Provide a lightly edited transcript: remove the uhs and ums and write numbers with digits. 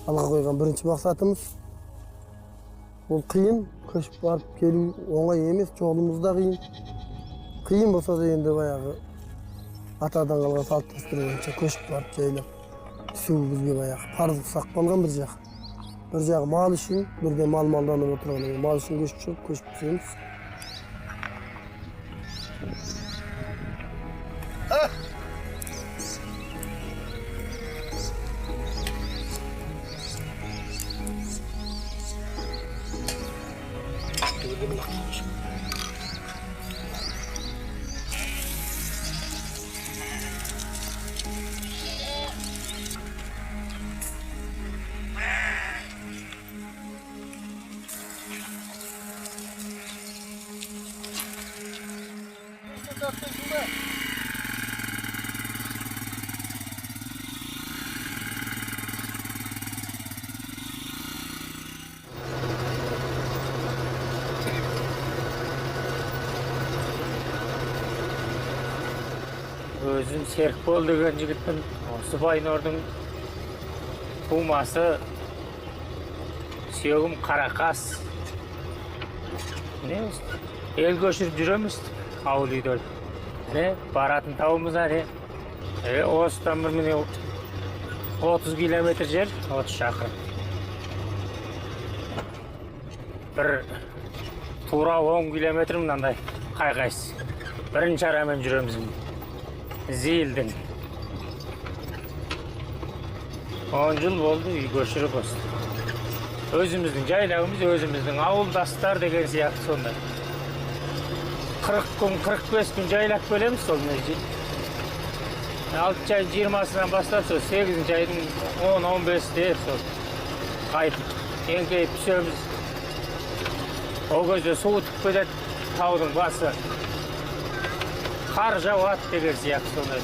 алға қойған бірінші мақсатымыз. Ол қиын, көшіп барып келу оңай емес, жолымыз да қиын. Қиын болса да енді баяғы атадан қалған салт дәстүр бойынша көшіп барып жайлап түсу бізге баяғы парыздық сақ болған бір жақ. Bir jaq mal için, bir de mallanıp oturgan. Mal için köşüp түсеміз. Özüm Serkbol деген жігіттің осы Байнордың тумасы сүйегім Қарақас. Ел көшіріп жүреміз ауыл үйден. Баратын тауымыз осыдан бір 30 километр жер, 30 шақырым. Бір тура 10 километр мынандай қайғайсыз. Бірінші арамен жүреміз. Зейілдің. 10 жыл болды үй көшіріп осы. Өзіміздің жайлауымыз, өзіміздің ауылдастар деген сияқты сонда. 40 күн, 45 күн жайлап бөлеміз сол мезгіл. 6 айдың 20-сынан бастап сол 8 айдың 10-15-те сол қайтып еңкейіп түсеміз. Ол кезде суытып кетеді таудың басы. Қар жауады деген сияқты сондай.